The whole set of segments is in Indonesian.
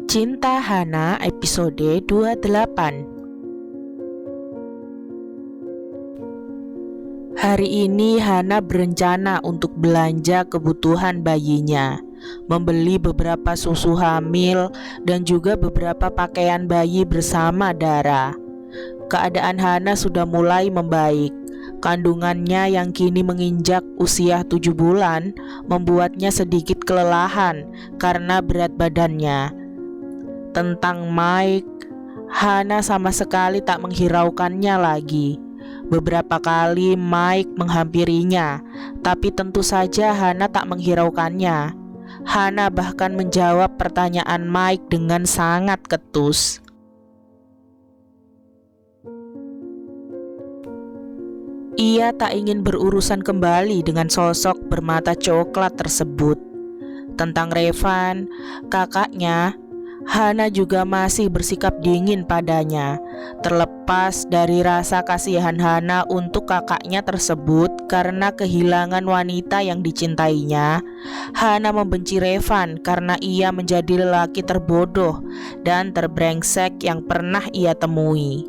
Cinta Hana episode 28. Hari ini Hana berencana untuk belanja kebutuhan bayinya, membeli beberapa susu hamil dan juga beberapa pakaian bayi bersama Dara. Keadaan Hana sudah mulai membaik. Kandungannya yang kini menginjak usia 7 bulan membuatnya sedikit kelelahan karena berat badannya. Tentang Mike, Hana sama sekali tak menghiraukannya lagi. Beberapa kali Mike menghampirinya, tapi tentu saja Hana tak menghiraukannya. Hana bahkan menjawab pertanyaan Mike dengan sangat ketus. Ia tak ingin berurusan kembali dengan sosok bermata coklat tersebut. Tentang Revan, kakaknya, Hana juga masih bersikap dingin padanya. Terlepas dari rasa kasihan Hana untuk kakaknya tersebut karena kehilangan wanita yang dicintainya, Hana membenci Revan karena ia menjadi lelaki terbodoh dan terbrengsek yang pernah ia temui.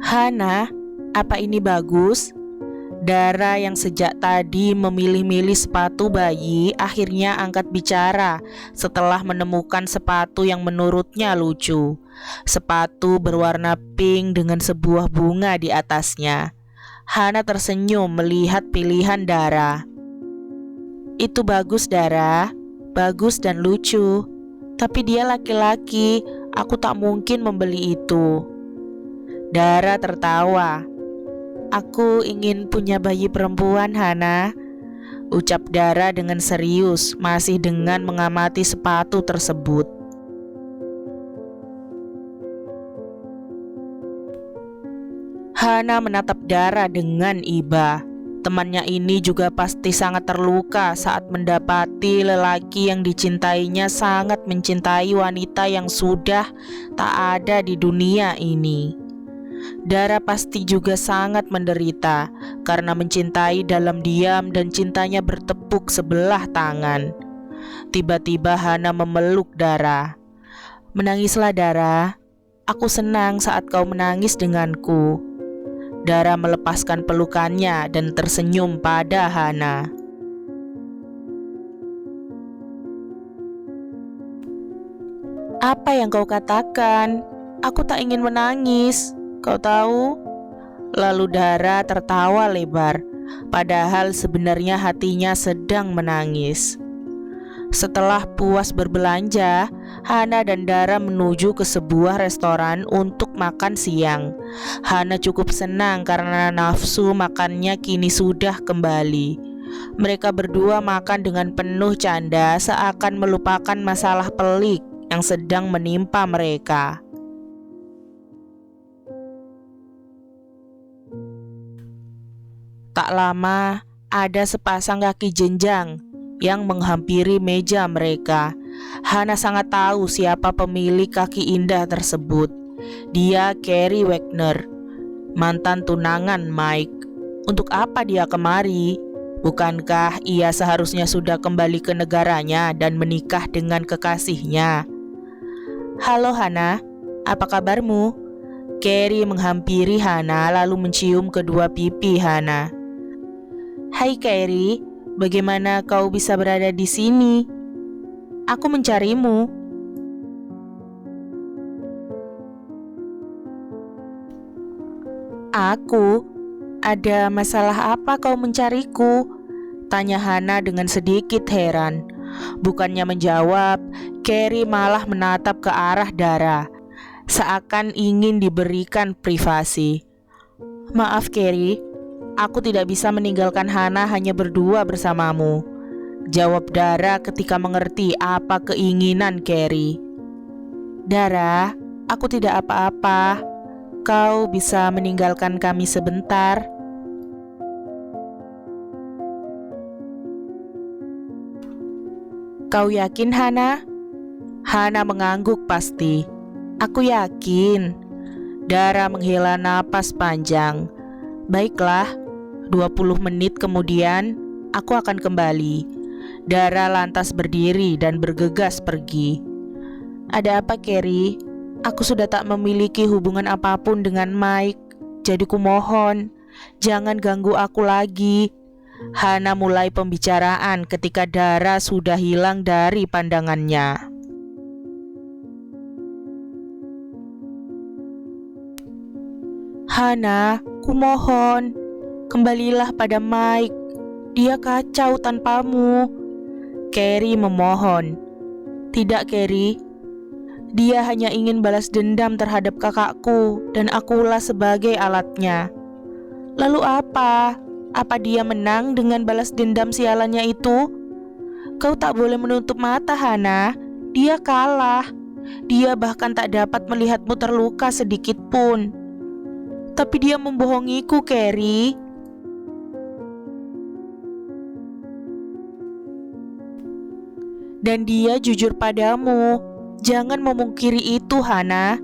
Hana, apa ini bagus? Dara yang sejak tadi memilih-milih sepatu bayi akhirnya angkat bicara setelah menemukan sepatu yang menurutnya lucu. Sepatu berwarna pink dengan sebuah bunga di atasnya. Hana tersenyum melihat pilihan Dara. Itu bagus, Dara. Bagus dan lucu. Tapi dia laki-laki, aku tak mungkin membeli itu. Dara tertawa. Aku ingin punya bayi perempuan, Hana, ucap Dara dengan serius, masih dengan mengamati sepatu tersebut. Hana menatap Dara dengan iba. Temannya ini juga pasti sangat terluka saat mendapati lelaki yang dicintainya sangat mencintai wanita yang sudah tak ada di dunia ini. Dara pasti juga sangat menderita karena mencintai dalam diam dan cintanya bertepuk sebelah tangan. Tiba-tiba Hana memeluk Dara. Menangislah, Dara. Aku senang saat kau menangis denganku. Dara melepaskan pelukannya dan tersenyum pada Hana. Apa yang kau katakan? Aku tak ingin menangis. Kau tahu? Lalu Dara tertawa lebar, padahal sebenarnya hatinya sedang menangis. Setelah puas berbelanja, Hana dan Dara menuju ke sebuah restoran untuk makan siang. Hana cukup senang karena nafsu makannya kini sudah kembali. Mereka berdua makan dengan penuh canda seakan melupakan masalah pelik yang sedang menimpa mereka. Tak lama, ada sepasang kaki jenjang yang menghampiri meja mereka. Hana sangat tahu siapa pemilik kaki indah tersebut. Dia Carrie Wagner, mantan tunangan Mike. Untuk apa dia kemari? Bukankah ia seharusnya sudah kembali ke negaranya dan menikah dengan kekasihnya? Halo Hana, apa kabarmu? Carrie menghampiri Hana lalu mencium kedua pipi Hana. Hai Carrie, bagaimana kau bisa berada di sini? Aku mencarimu. Aku? Ada masalah apa kau mencariku? Tanya Hana dengan sedikit heran. Bukannya menjawab, Carrie malah menatap ke arah Dara, seakan ingin diberikan privasi. Maaf Carrie, aku tidak bisa meninggalkan Hana hanya berdua bersamamu, jawab Dara ketika mengerti apa keinginan Carrie. Dara, aku tidak apa-apa. Kau bisa meninggalkan kami sebentar. Kau yakin, Hana? Hana mengangguk pasti. Aku yakin. Dara menghela napas panjang. Baiklah, 20 menit kemudian aku akan kembali. Dara lantas berdiri dan bergegas pergi. Ada apa, Carrie? Aku sudah tak memiliki hubungan apapun dengan Mike. Jadi kumohon, jangan ganggu aku lagi. Hana mulai pembicaraan ketika Dara sudah hilang dari pandangannya. Hana, kumohon, kembalilah pada Mike. Dia kacau tanpamu. Carrie memohon. Tidak, Carrie. Dia hanya ingin balas dendam terhadap kakakku dan akulah sebagai alatnya. Lalu apa? Apa dia menang dengan balas dendam sialannya itu? Kau tak boleh menutup mata, Hana. Dia kalah. Dia bahkan tak dapat melihatmu terluka sedikit pun. Tapi dia membohongiku, Carrie. Dan dia jujur padamu. Jangan memungkiri itu, Hana.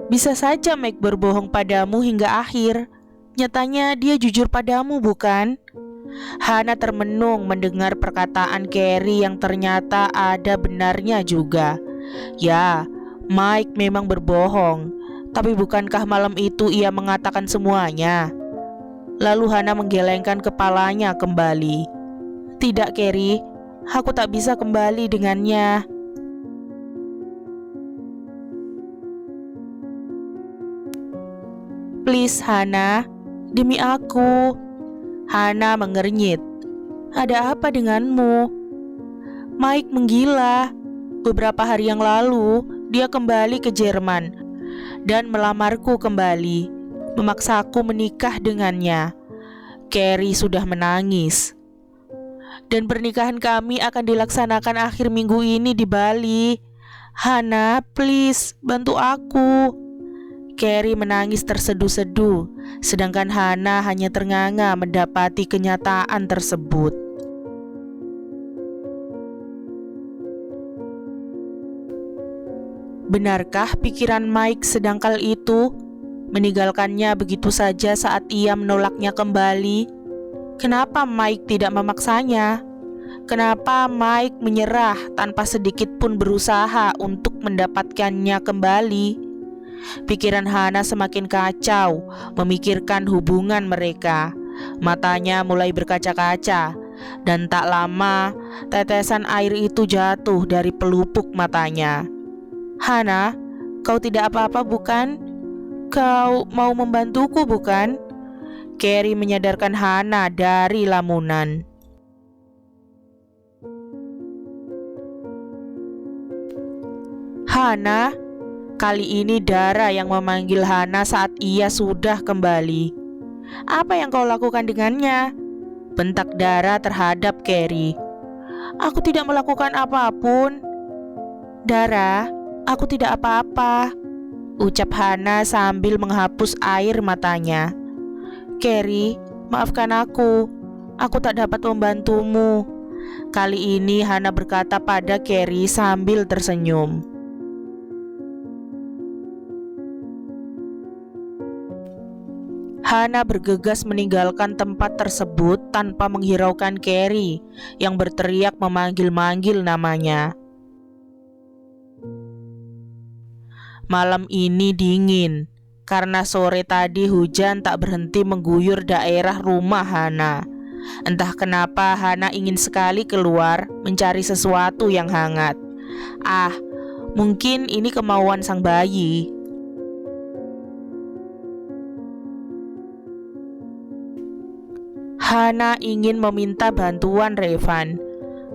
Bisa saja Mike berbohong padamu hingga akhir. Nyatanya dia jujur padamu, bukan? Hana termenung mendengar perkataan Carrie yang ternyata ada benarnya juga. Ya, Mike memang berbohong. Tapi bukankah malam itu ia mengatakan semuanya? Lalu Hana menggelengkan kepalanya kembali. Tidak, Carrie, aku tak bisa kembali dengannya. Please, Hana, demi aku. Hana mengernyit. Ada apa denganmu? Mike menggila. Beberapa hari yang lalu, dia kembali ke Jerman dan melamarku kembali, memaksaku menikah dengannya. Carrie sudah menangis. Dan pernikahan kami akan dilaksanakan akhir minggu ini di Bali. Hana, please, bantu aku. Carrie menangis terseduh-seduh, sedangkan Hana hanya ternganga mendapati kenyataan tersebut. Benarkah pikiran Mike sedangkal itu? Meninggalkannya begitu saja saat ia menolaknya kembali? Kenapa Mike tidak memaksanya? Kenapa Mike menyerah tanpa sedikit pun berusaha untuk mendapatkannya kembali? Pikiran Hana semakin kacau memikirkan hubungan mereka. Matanya mulai berkaca-kaca, dan tak lama tetesan air itu jatuh dari pelupuk matanya. Hana, kau tidak apa-apa bukan? Kau mau membantuku bukan? Carrie menyadarkan Hana dari lamunan. Hana, kali ini Dara yang memanggil Hana saat ia sudah kembali. Apa yang kau lakukan dengannya? Bentak Dara terhadap Carrie. Aku tidak melakukan apapun. Dara, aku tidak apa-apa, ucap Hana sambil menghapus air matanya. Carrie, maafkan aku tak dapat membantumu. Kali ini Hana berkata pada Carrie sambil tersenyum. Hana bergegas meninggalkan tempat tersebut tanpa menghiraukan Carrie yang berteriak memanggil-manggil namanya. Malam ini dingin karena sore tadi hujan tak berhenti mengguyur daerah rumah Hana. Entah kenapa Hana ingin sekali keluar mencari sesuatu yang hangat. Mungkin ini kemauan sang bayi. Hana ingin meminta bantuan Revan,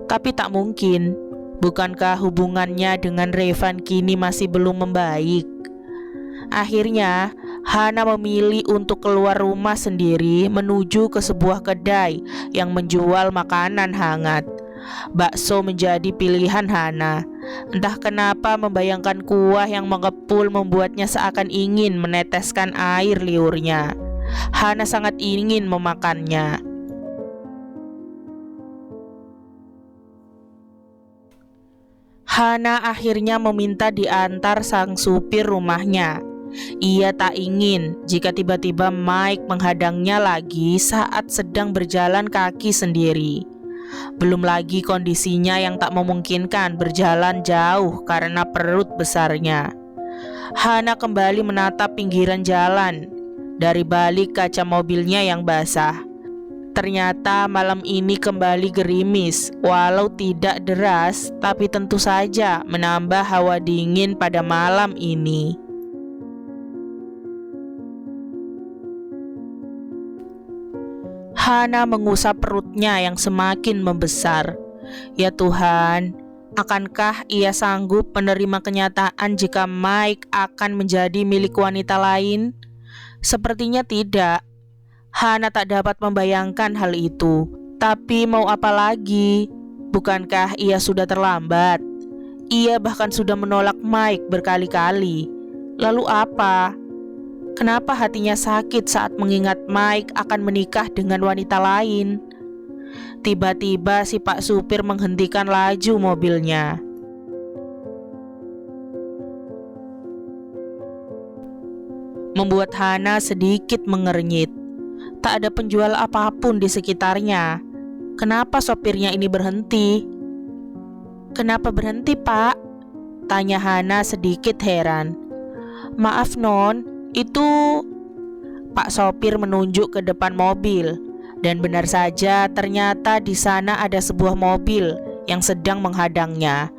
tapi tak mungkin. Bukankah hubungannya dengan Revan kini masih belum membaik? Akhirnya, Hana memilih untuk keluar rumah sendiri menuju ke sebuah kedai yang menjual makanan hangat. Bakso menjadi pilihan Hana. Entah kenapa membayangkan kuah yang mengepul membuatnya seakan ingin meneteskan air liurnya. Hana sangat ingin memakannya. Hana akhirnya meminta diantar sang supir rumahnya. Ia tak ingin jika tiba-tiba Mike menghadangnya lagi saat sedang berjalan kaki sendiri. Belum lagi kondisinya yang tak memungkinkan berjalan jauh karena perut besarnya. Hana kembali menatap pinggiran jalan dari balik kaca mobilnya yang basah. Ternyata malam ini kembali gerimis, walau tidak deras, tapi tentu saja menambah hawa dingin pada malam ini. Hana mengusap perutnya yang semakin membesar. Ya Tuhan, akankah ia sanggup menerima kenyataan jika Mike akan menjadi milik wanita lain? Sepertinya tidak. Hana tak dapat membayangkan hal itu. Tapi mau apa lagi? Bukankah ia sudah terlambat? Ia bahkan sudah menolak Mike berkali-kali. Lalu apa? Kenapa hatinya sakit saat mengingat Mike akan menikah dengan wanita lain? Tiba-tiba si Pak Supir menghentikan laju mobilnya. Membuat Hana sedikit mengernyit. Tak ada penjual apapun di sekitarnya. Kenapa sopirnya ini berhenti? Kenapa berhenti, Pak? Tanya Hana sedikit heran. Maaf non, itu... Pak sopir menunjuk ke depan mobil. Dan benar saja ternyata di sana ada sebuah mobil yang sedang menghadangnya.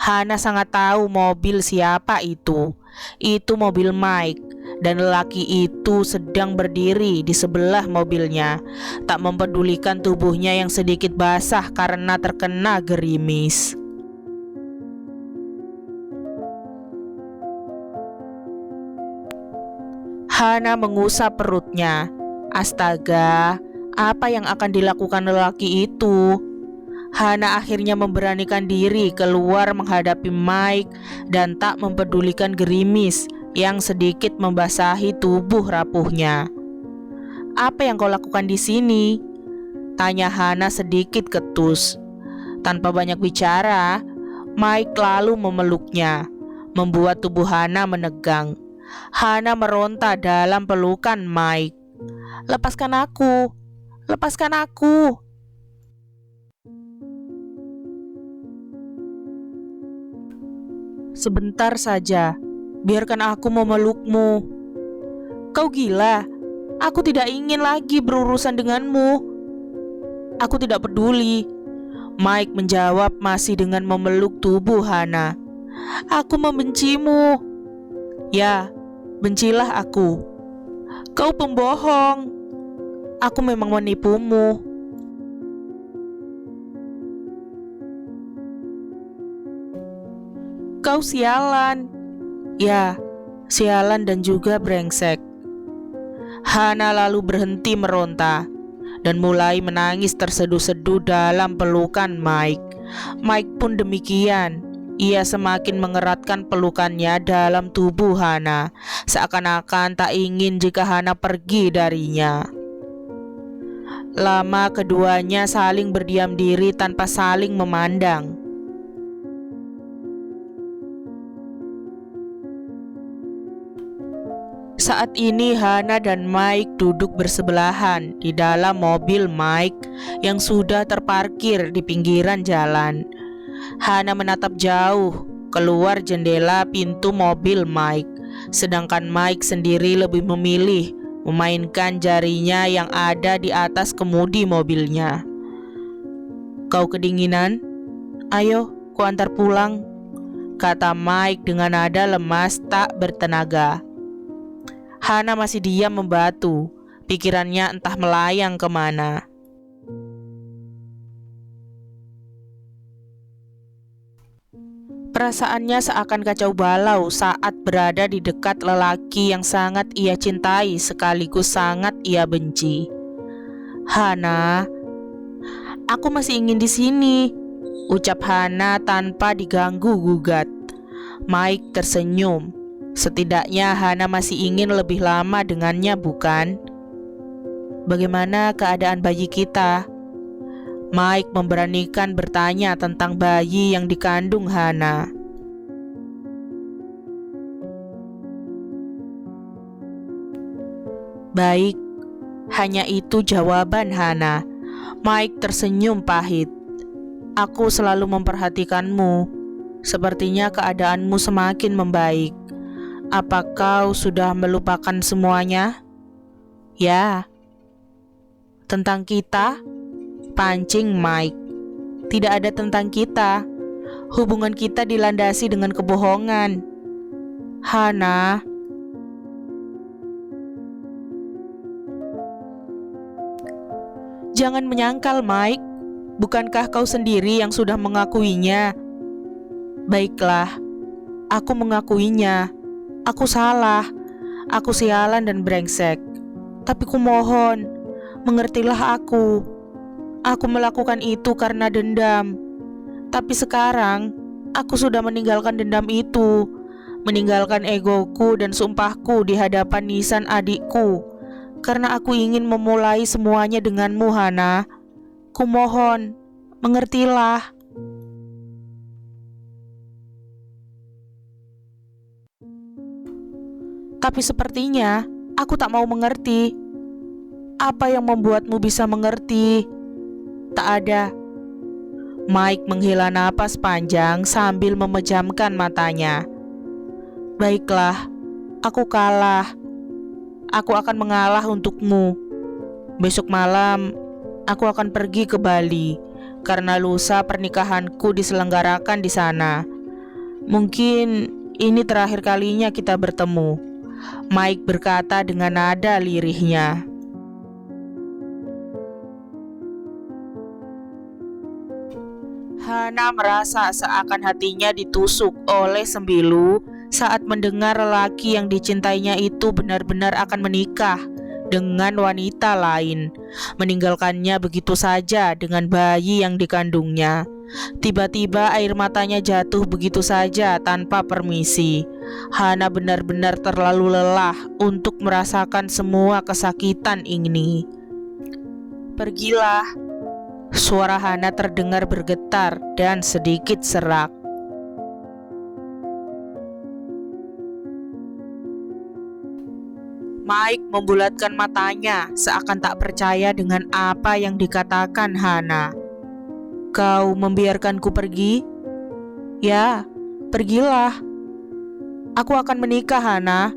Hana sangat tahu mobil siapa itu. Itu mobil Mike. Dan lelaki itu sedang berdiri di sebelah mobilnya, tak mempedulikan tubuhnya yang sedikit basah karena terkena gerimis. Hana mengusap perutnya. Astaga, apa yang akan dilakukan lelaki itu? Hana akhirnya memberanikan diri keluar menghadapi Mike dan tak mempedulikan gerimis yang sedikit membasahi tubuh rapuhnya. Apa yang kau lakukan di sini? Tanya Hana sedikit ketus. Tanpa banyak bicara, Mike lalu memeluknya, membuat tubuh Hana menegang. Hana meronta dalam pelukan Mike. Lepaskan aku, lepaskan aku. Sebentar saja. Biarkan aku memelukmu. Kau gila. Aku tidak ingin lagi berurusan denganmu. Aku tidak peduli. Mike menjawab masih dengan memeluk tubuh Hana. Aku membencimu. Ya, bencilah aku. Kau pembohong. Aku memang menipumu. Kau sialan. Ya, sialan dan juga brengsek. Hana lalu berhenti meronta dan mulai menangis terseduh-seduh dalam pelukan Mike. Mike pun demikian. Ia semakin mengeratkan pelukannya dalam tubuh Hana, seakan-akan tak ingin jika Hana pergi darinya. Lama keduanya saling berdiam diri tanpa saling memandang. Saat ini Hana dan Mike duduk bersebelahan di dalam mobil Mike yang sudah terparkir di pinggiran jalan. Hana menatap jauh keluar jendela pintu mobil Mike, sedangkan Mike sendiri lebih memilih memainkan jarinya yang ada di atas kemudi mobilnya. Kau kedinginan? Ayo, kuantar pulang, kata Mike dengan nada lemas tak bertenaga. Hana masih diam membatu, pikirannya entah melayang kemana. Perasaannya seakan kacau balau saat berada di dekat lelaki yang sangat ia cintai sekaligus sangat ia benci. Hana, aku masih ingin di sini, ucap Hana tanpa diganggu gugat. Mike tersenyum. Setidaknya Hana masih ingin lebih lama dengannya, bukan? Bagaimana keadaan bayi kita? Mike memberanikan bertanya tentang bayi yang dikandung Hana. Baik, hanya itu jawaban Hana. Mike tersenyum pahit. Aku selalu memperhatikanmu. Sepertinya keadaanmu semakin membaik. Apa kau sudah melupakan semuanya? Ya. Tentang kita? Pancing Mike. Tidak ada tentang kita. Hubungan kita dilandasi dengan kebohongan. Hana. Jangan menyangkal, Mike. Bukankah kau sendiri yang sudah mengakuinya? Baiklah, aku mengakuinya. Aku salah. Aku sialan dan brengsek. Tapi kumohon, mengertilah aku. Aku melakukan itu karena dendam. Tapi sekarang, aku sudah meninggalkan dendam itu. Meninggalkan egoku dan sumpahku di hadapan Nisan adikku. Karena aku ingin memulai semuanya denganmu, Hana. Kumohon, mengertilah. Tapi sepertinya aku tak mau mengerti. Apa yang membuatmu bisa mengerti? Tak ada. Mike menghela napas panjang sambil memejamkan matanya. Baiklah, aku kalah. Aku akan mengalah untukmu. Besok malam, aku akan pergi ke Bali karena lusa pernikahanku diselenggarakan di sana. Mungkin ini terakhir kalinya kita bertemu, Mike berkata dengan nada lirihnya. Hana merasa seakan hatinya ditusuk oleh sembilu saat mendengar lelaki yang dicintainya itu benar-benar akan menikah dengan wanita lain, meninggalkannya begitu saja dengan bayi yang dikandungnya. Tiba-tiba air matanya jatuh begitu saja tanpa permisi. Hana benar-benar terlalu lelah untuk merasakan semua kesakitan ini. Pergilah. Suara Hana terdengar bergetar dan sedikit serak. Mike membulatkan matanya seakan tak percaya dengan apa yang dikatakan Hana. Kau membiarkanku pergi? Ya, pergilah. Aku akan menikah, Hana.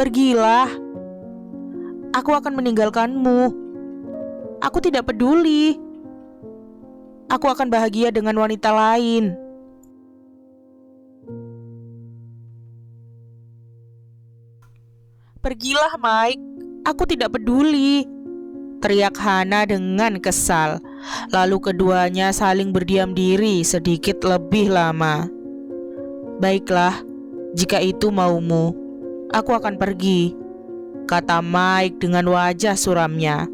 Pergilah. Aku akan meninggalkanmu. Aku tidak peduli. Aku akan bahagia dengan wanita lain. Pergilah, Mike. Aku tidak peduli, teriak Hana dengan kesal. Lalu keduanya saling berdiam diri sedikit lebih lama. Baiklah, jika itu maumu, aku akan pergi, kata Mike dengan wajah suramnya.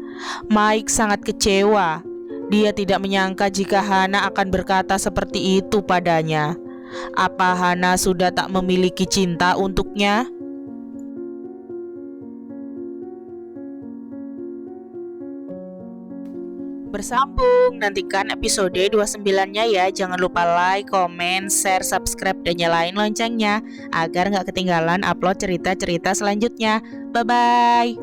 Mike sangat kecewa. Dia tidak menyangka jika Hana akan berkata seperti itu padanya. Apa Hana sudah tak memiliki cinta untuknya? Bersambung, nantikan episode 29-nya ya. Jangan lupa like, comment, share, subscribe, dan nyalain loncengnya agar gak ketinggalan upload cerita-cerita selanjutnya. Bye-bye.